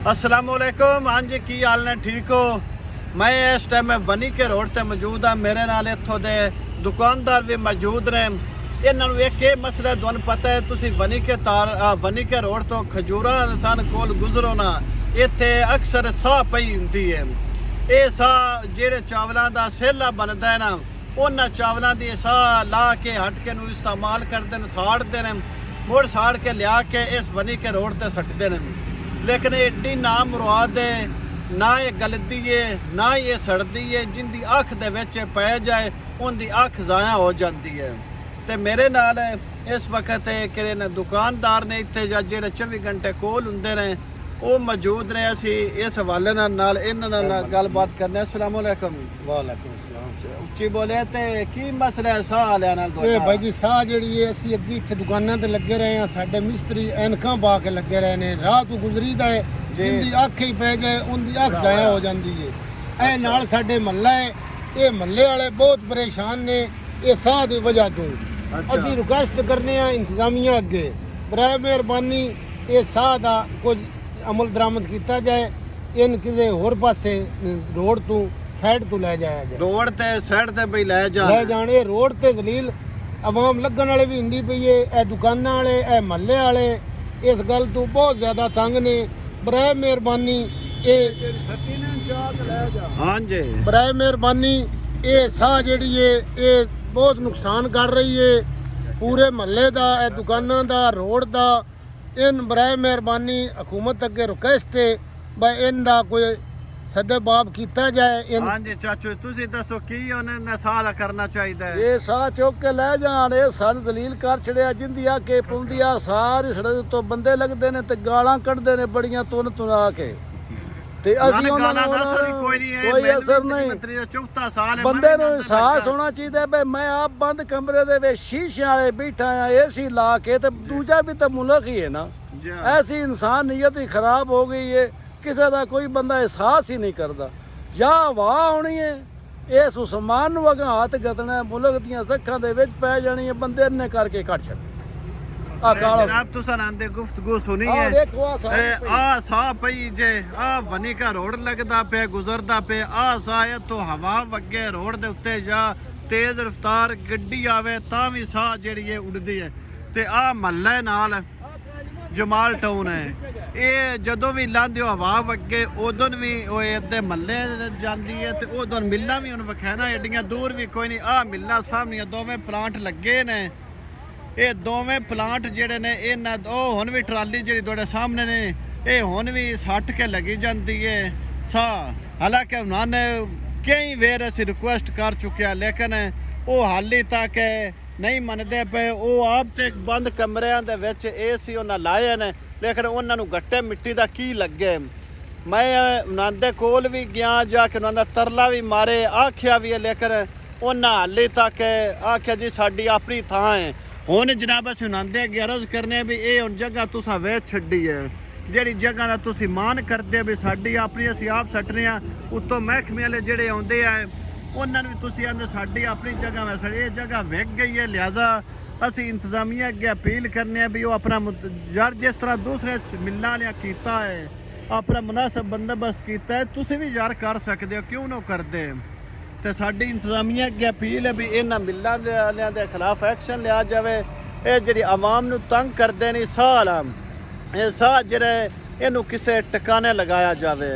असलामुअलैकुम। हाँ जी, की हाल ने? ठीक हो? मैं इस टाइम वनी के रोड से मौजूद हाँ। मेरे नाल इत्थों दे दुकानदार भी मौजूद ने। इन्हों एक मसला तुहानू पता है, तुसी वनी के रोड तो खजूरा इंसान कोल गुजरो ना, इत्थे अक्सर साह पई हुंदी है। ये साह जेड़े चावलों का सेला बनता है ना, उन्होंने चावलों की साह ला के हट के इस्तेमाल करते हैं, साड़ते हैं, मुड़ साड़ के लिया के इस वनी के रोड से सटते हैं। लेकिन एड्डी ना मुराद है, ना ये गलती है, ना ये सड़ती है। जिंदी अख दे विच पै जाए उनकी अख ज़ाया हो जाती है। तो मेरे नाल इस वक्त कि दुकानदार ने इत्थे जो 24 घंटे कोल हुंदे ने वो मौजूद ने। असी इस हवाले नाल इन्हां गलबात करने। अस्सलाम वालेकुम। वालेकुम सलाम। उच्ची बोले ते की मसला है साह लिया नाल? भाई जी साह जी असी अगे इतने दुकानों से लगे रहे हैं, साडे मिस्त्री ऐनकां पा के लगे रहे हैं। राह तो गुजरीदा है, जिंदी अख ही पै जाए उनकी अख ज़ाया हो जाती है। ए नाल साडे महल्ला है, ये महल्ले वाले बहुत परेशान ने ये साह की वजह तो। असी रिक्वेस्ट करने इंतजामिया अगे बराए मेहरबानी ये साह का कुछ अमल दरामद किया जाए, इन किसी होर पासे रोड तो साइड तो लै जाया जाए। रोड ते साइड ते भी लै जाने। रोड ते जलील आवाम लगन वाले भी हिंदी पई है, ए दुकाना वाले ए महल्ले वाले इस गल तो बहुत ज्यादा तंग ने। बराए मेहरबानी हाँ जी, बराए मेहरबानी ये साह जी है ये बहुत नुकसान कर रही है पूरे महल्ले का, ए दुकाना का, रोड का। इन बराए मेहरबानी हुकूमत अगे रिक्वेस्ट है भाई इनका कोई सदबाब किया जाए। हाँ जी चाचू, तुसी दसो की उन्हें साह दा करना चाहिए? ये साह चुक के लै जान, ये सन जलील कर छड़िया। जिंदी आके पुंदी आ सारी सड़क तो बंदे लगते ने ते गालां कढ़दे ने बड़ियां तुन तुना के। ते असी कोई असर नहीं। चौथा साल बंदे नूं एहसास होना चाहिए भाई मैं आप बंद कमरे दे विच शीशे वाले बैठा आ, एसी ला के। ते दूजा भी तो मुल्क ही है ना। ऐसी इंसानियत ही खराब हो गई है, किसी का कोई बंदा एहसास ही नहीं करता। या हवा आनी है, इस उस्मान नूं अगां हाथ गतना, मुल्क दियां सखां दे विच पै जानी है, बंदे ने करके कट छड्डे। जनाब तुसां आंदे गुफ्तगू सुनी है, आ साह पई जे आ वनी का रोड लगदा पे गुजरदा पे, आ साह तो हवा वगे रोड दे उत्ते जा तेज रफ्तार गड्डी आवे तां भी साह जेड़ी है उड़दी है। ते आ महल्ले नाल जमाल टाउन है, ये जदों भी लांदे हवा वगे उदों भी इधर महल्ले जाती है। तो उदों मिल्लां भी हुण वखैना एडियां दूर भी कोई नहीं। आ मिल्लां सामने दोवें प्लांट लगे ने, ये दोवें प्लांट जेडे ने इन्हां हुण भी ट्राली जी तुहाडे सामने ने, ये हुण भी सट के लगी जाती है साह। हालांकि उन्होंने कई वेर असीं रिक्वेस्ट कर चुके, लेकिन वो हाली तक नहीं मनते पे। वो आप तो बंद कमरियां दे विच एसी उन्हें लाए ने, लेकिन उन्होंने गट्टे मिट्टी का की लगे। मैं उन्होंने कोल भी गया जाके उन्होंने तरला भी मारे, आख्या भी है, लेकिन उन्हें हाली तक आख्या जी साडी अपनी थां है। हुण जनाब असीं उन्होंने अगे अर्ज करने भी ये हुण जगह तुसां वेच छड्डी है, जिहड़ी जगह का तुसीं मान करदे भी साडी अपनी असीं आप सट्टने आ। उत्तों महकमे वाले जिहड़े आउंदे आ उन्होंने भी तुसीं आंदे साडी अपनी जगह है, साडी ये जगह विक गई है। लिहाजा असीं इंतजामिया अगे अपील करने भी वो अपना यार जिस तरह दूसरे मिल्लां वालियां कीता है अपना मुनासिब बंदोबस्त किया है, तुसीं भी यार कर सकते हो, क्यों ना करदे? तो साडी इंतजामिया अगे अपील है भी इन्हां मिल्लां वालियां दे खिलाफ एक्शन लिया जाए। ये जिहड़ी आवाम नूं तंग करदे ने साह ये साह जिहड़े इहनूं किसे टिकाने लगाया जाए।